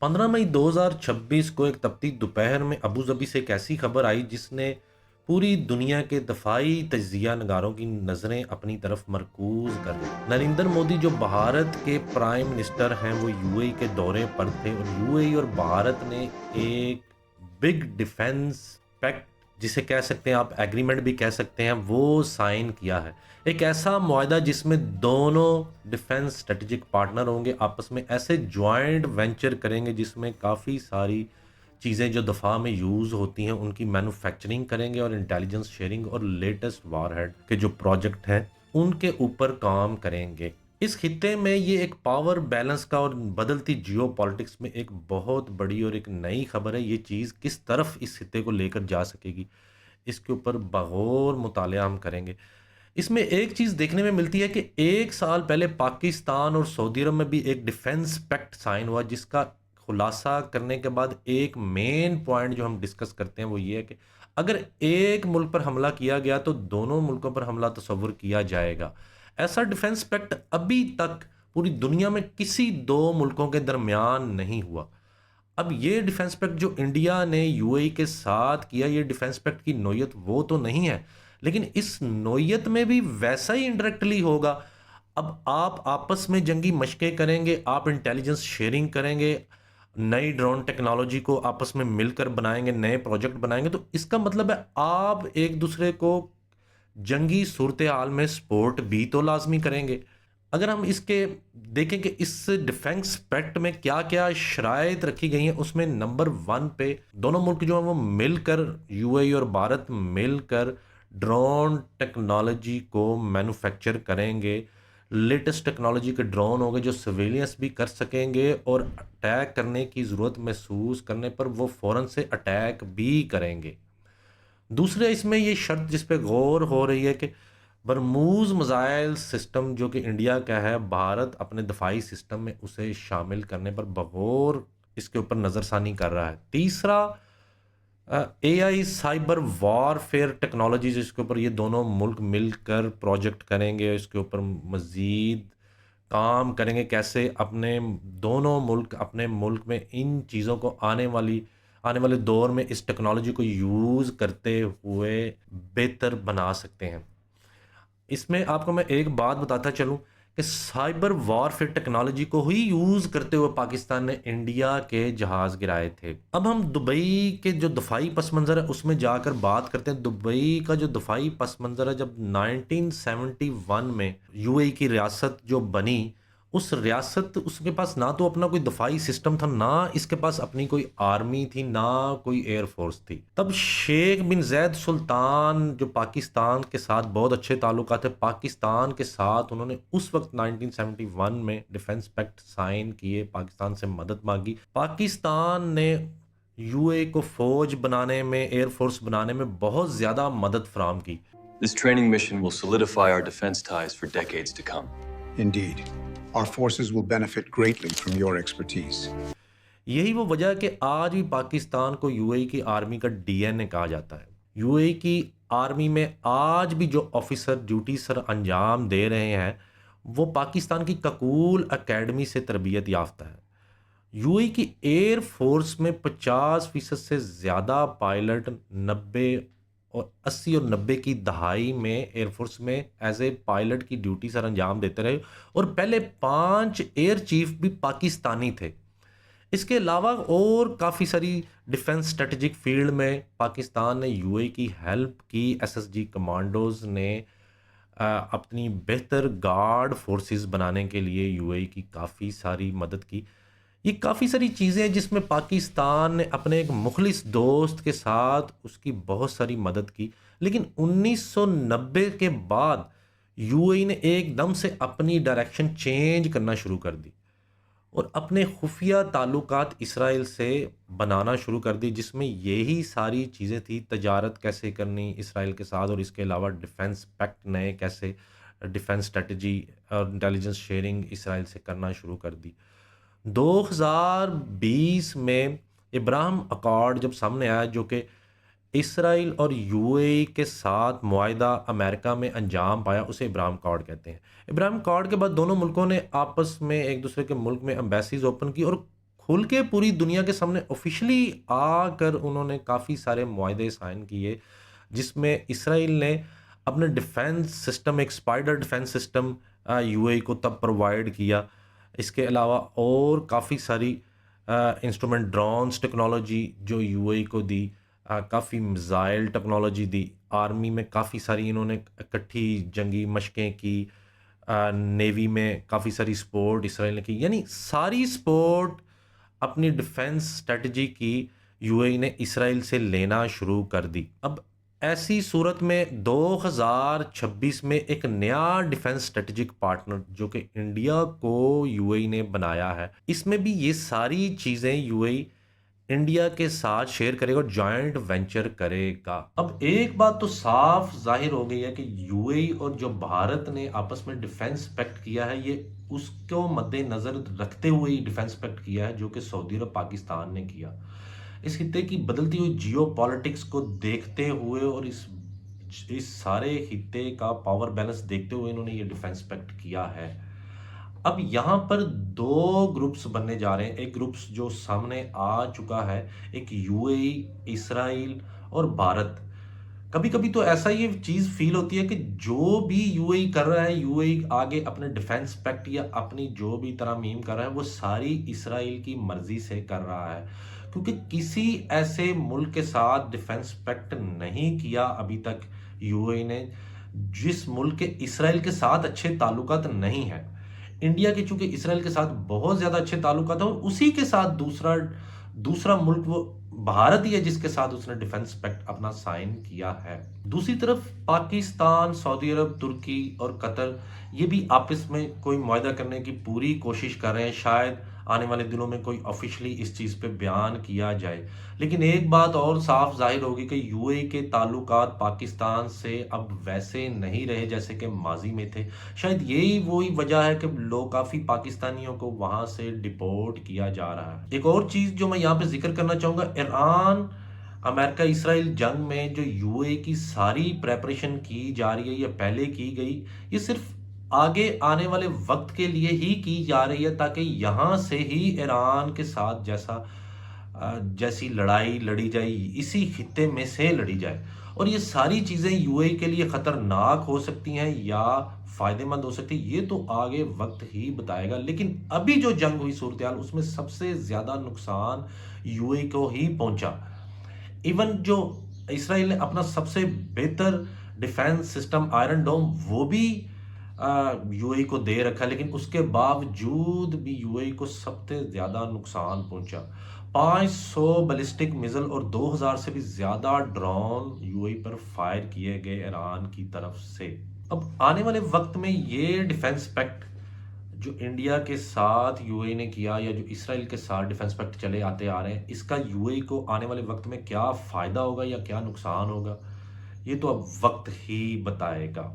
15 मई 2026 को एक तपती दोपहर में अबू धाबी से एक ऐसी खबर आई जिसने पूरी दुनिया के दफाई तजिया नगारों की नज़रें अपनी तरफ मरकूज कर ली। नरेंद्र मोदी जो भारत के प्राइम मिनिस्टर हैं वो यूएई के दौरे पर थे और यूएई और भारत ने एक बिग डिफेंस पैक्ट, जिसे कह सकते हैं आप एग्रीमेंट भी कह सकते हैं, वो साइन किया है। एक ऐसा मुआहदा जिसमें दोनों डिफेंस स्ट्रेटेजिक पार्टनर होंगे, आपस में ऐसे जॉइंट वेंचर करेंगे जिसमें काफ़ी सारी चीज़ें जो दफ़ा में यूज़ होती हैं उनकी मैन्युफैक्चरिंग करेंगे और इंटेलिजेंस शेयरिंग और लेटेस्ट वारहेड के जो प्रोजेक्ट हैं उनके ऊपर काम करेंगे। इस खित्ते में ये एक पावर बैलेंस का और बदलती जियो पॉलिटिक्स में एक बहुत बड़ी और एक नई खबर है। ये चीज़ किस तरफ इस खित्ते को लेकर जा सकेगी, इसके ऊपर बगौर मुतालिया हम करेंगे। इसमें एक चीज़ देखने में मिलती है कि 1 साल पहले पाकिस्तान और सऊदी अरब में भी एक डिफेंस पैक्ट साइन हुआ, जिसका खुलासा करने के बाद एक मेन पॉइंट जो हम डिस्कस करते हैं वो ये है कि अगर एक मुल्क पर हमला किया गया तो दोनों मुल्कों पर हमला तस्वुर किया जाएगा। ऐसा डिफेंस पैक्ट अभी तक पूरी दुनिया में किसी 2 मुल्कों के दरमियान नहीं हुआ। अब ये डिफेंस पैक्ट जो इंडिया ने यूएई के साथ किया, ये डिफेंस पैक्ट की नोयत वो तो नहीं है, लेकिन इस नोयत में भी वैसा ही इंडायरेक्टली होगा। अब आप आपस में जंगी मशकें करेंगे, आप इंटेलिजेंस शेयरिंग करेंगे, नई ड्रोन टेक्नोलॉजी को आपस में मिलकर बनाएंगे, नए प्रोजेक्ट बनाएंगे, तो इसका मतलब है आप एक दूसरे को जंगी सूरत हाल में सपोर्ट भी तो लाजमी करेंगे। अगर हम इसके देखें कि इस डिफेंस पैक्ट में क्या क्या शराइत रखी गई हैं, उसमें नंबर 1 पे दोनों मुल्क जो हैं वो मिलकर, यूएई और भारत मिलकर ड्रोन टेक्नोलॉजी को मैन्युफैक्चर करेंगे। लेटेस्ट टेक्नोलॉजी के ड्रोन होंगे जो सर्वेलियंस भी कर सकेंगे और अटैक करने की ज़रूरत महसूस करने पर वो फ़ौरन से अटैक भी करेंगे। दूसरे इसमें ये शर्त जिस पे गौर हो रही है कि बरमूज मिसाइल सिस्टम जो कि इंडिया का है, भारत अपने दफाई सिस्टम में उसे शामिल करने पर बगौर इसके ऊपर नज़रसानी कर रहा है। तीसरा, एआई साइबर वॉरफेयर टेक्नोलॉजी जिसके ऊपर ये दोनों मुल्क मिलकर प्रोजेक्ट करेंगे, इसके ऊपर मज़ीद काम करेंगे, कैसे अपने दोनों मुल्क अपने मुल्क में इन चीज़ों को आने वाले दौर में इस टेक्नोलॉजी को यूज़ करते हुए बेहतर बना सकते हैं। इसमें आपको मैं एक बात बताता चलूँ कि साइबर वॉरफेयर टेक्नोलॉजी को ही यूज़ करते हुए पाकिस्तान ने इंडिया के जहाज़ गिराए थे। अब हम दुबई के जो दफ़ाई पस मंज़र है उसमें जाकर बात करते हैं। दुबई का जो दफ़ाई पस मंज़र है, जब 1971 में यूएई की रियासत जो बनी, उस रियासत उसके पास ना तो अपना कोई दफ़ाई सिस्टम था, ना इसके पास अपनी कोई आर्मी थी, ना कोई एयर फोर्स थी। तब शेख बिन जैद सुल्तान जो पाकिस्तान के साथ बहुत अच्छे ताल्लुकात थे, पाकिस्तान के साथ उन्होंने उस वक्त 1971 में डिफेंस पैक्ट साइन किए, पाकिस्तान से मदद मांगी। पाकिस्तान ने यूए को फौज बनाने में, एयर फोर्स बनाने में बहुत ज़्यादा मदद फराम की। This training mission will solidify our defense ties for decades to come. Indeed. Our forces will benefit greatly from your expertise. यही वो वजह है कि आज भी पाकिस्तान को यूएई की आर्मी का डीएनए कहा जाता है। यूएई की आर्मी में आज भी जो ऑफिसर ड्यूटी सर अंजाम दे रहे हैं वो पाकिस्तान की ककूल एकेडमी से तरबियत याफ्ता है। यूएई की एयर फोर्स में 50% से ज़्यादा पायलट 90 और 80 और 90 की दहाई में एयरफोर्स में एज ए पायलट की ड्यूटी सर अंजाम देते रहे और पहले 5 एयर चीफ भी पाकिस्तानी थे। इसके अलावा और काफ़ी सारी डिफेंस स्ट्रेटजिक फील्ड में पाकिस्तान ने यूएई की हेल्प की। एसएसजी कमांडोज ने अपनी बेहतर गार्ड फोर्सेस बनाने के लिए यूएई की काफ़ी सारी मदद की। ये काफ़ी सारी चीज़ें हैं जिसमें पाकिस्तान ने अपने एक मुखलिस दोस्त के साथ उसकी बहुत सारी मदद की। लेकिन 1990 के बाद यूएई ने एकदम से अपनी डायरेक्शन चेंज करना शुरू कर दी और अपने खुफिया ताल्लुकात इसराइल से बनाना शुरू कर दी, जिसमें यही सारी चीज़ें थी, तजारत कैसे करनी इसराइल के साथ और इसके अलावा डिफेंस पैक्ट नए कैसे, डिफेंस स्ट्रेटजी और इंटेलिजेंस शेयरिंग इसराइल से करना शुरू कर दी। 2020 में इब्राहिम अकॉर्ड जब सामने आया, जो कि इसराइल और यूएई के साथ मुआहदा अमेरिका में अंजाम पाया, उसे इब्राहिम अकॉर्ड कहते हैं। इब्राहिम अकॉर्ड के बाद दोनों मुल्कों ने आपस में एक दूसरे के मुल्क में एम्बेसीज ओपन की और खुल के पूरी दुनिया के सामने ऑफिशियली आकर उन्होंने काफ़ी सारे मुआहदे साइन किए, जिसमें इसराइल ने अपने डिफेंस सिस्टम, एक स्पाइडर डिफेंस सिस्टम यूएई को तब प्रोवाइड किया। इसके अलावा और काफ़ी सारी इंस्ट्रूमेंट, ड्रोन्स टेक्नोलॉजी जो यूएई को दी, काफ़ी मिसाइल टेक्नोलॉजी दी, आर्मी में काफ़ी सारी इन्होंने इकट्ठी जंगी मशकें की, नेवी में काफ़ी सारी सपोर्ट इसराइल ने की, यानी सारी सपोर्ट अपनी डिफेंस स्ट्रेटजी की यूएई ने इसराइल से लेना शुरू कर दी। अब ऐसी सूरत में 2026 में एक नया डिफेंस स्ट्रेटेजिक पार्टनर जो कि इंडिया को यूएई ने बनाया है, इसमें भी ये सारी चीज़ें यूएई इंडिया के साथ शेयर करेगा और जॉइंट वेंचर करेगा। अब एक बात तो साफ जाहिर हो गई है कि यूएई और जो भारत ने आपस में डिफेंस पैक्ट किया है, ये उसको मद्देनजर रखते हुए ही डिफेंस पैक्ट किया है जो कि सऊदी अरब पाकिस्तान ने किया। इस खित्ते की बदलती हुई जियो पॉलिटिक्स को देखते हुए और इस सारे खित्ते का पावर बैलेंस देखते हुए इन्होंने ये डिफेंस पैक्ट किया है। अब यहाँ पर दो ग्रुप्स बनने जा रहे हैं। एक ग्रुप्स जो सामने आ चुका है, एक यूएई, इसराइल और भारत। कभी कभी तो ऐसा ये चीज़ फील होती है कि जो भी यूएई कर रहा है, यूएई आगे अपने डिफेंस पैक्ट या अपनी जो भी तरमीम कर रहा है, वो सारी इसराइल की मर्जी से कर रहा है, क्योंकि किसी ऐसे मुल्क के साथ डिफेंस पैक्ट नहीं किया अभी तक यूएई ने जिस मुल्क के इसराइल के साथ अच्छे ताल्लुकात नहीं है। इंडिया के चूंकि इसराइल के साथ बहुत ज़्यादा अच्छे ताल्लुकात हैं, और उसी के साथ दूसरा दूसरा मुल्क वो भारत ही है जिसके साथ उसने डिफेंस पैक्ट अपना साइन किया है। दूसरी तरफ पाकिस्तान, सऊदी अरब, तुर्की और कतर ये भी आपस में कोई मुआहदा करने की पूरी कोशिश कर रहे हैं। शायद आने वाले दिनों में कोई ऑफिशियली इस चीज़ पे बयान किया जाए। लेकिन एक बात और साफ जाहिर होगी कि यूएई के ताल्लुकात पाकिस्तान से अब वैसे नहीं रहे जैसे कि माजी में थे। शायद यही वही वजह है कि लोग, काफ़ी पाकिस्तानियों को वहाँ से डिपोर्ट किया जा रहा है। एक और चीज़ जो मैं यहाँ पे जिक्र करना चाहूँगा, ईरान अमेरिका इसराइल जंग में जो यूएई की सारी प्रेपरेशन की जा रही है या पहले की गई, ये सिर्फ आगे आने वाले वक्त के लिए ही की जा रही है, ताकि यहाँ से ही ईरान के साथ जैसी लड़ाई लड़ी जाए, इसी खित्ते में से लड़ी जाए। और ये सारी चीज़ें यूएई के लिए ख़तरनाक हो सकती हैं या फ़ायदेमंद हो सकती है, ये तो आगे वक्त ही बताएगा। लेकिन अभी जो जंग हुई सूरत हाल, उसमें सबसे ज़्यादा नुकसान यूएई को ही पहुंचा। इवन जो इसराइल ने अपना सबसे बेहतर डिफेंस सिस्टम आयरन डोम वो भी यूएई को दे रखा, लेकिन उसके बावजूद भी यूएई को सबसे ज़्यादा नुकसान पहुंचा। 500 बैलिस्टिक मिसाइल और 2000 से भी ज़्यादा ड्रोन यूएई पर फायर किए गए ईरान की तरफ से। अब आने वाले वक्त में ये डिफेंस पैक्ट जो इंडिया के साथ यूएई ने किया या जो इसराइल के साथ डिफेंस पैक्ट चले आते आ रहे हैं, इसका यूएई को आने वाले वक्त में क्या फ़ायदा होगा या क्या नुकसान होगा, ये तो अब वक्त ही बताएगा।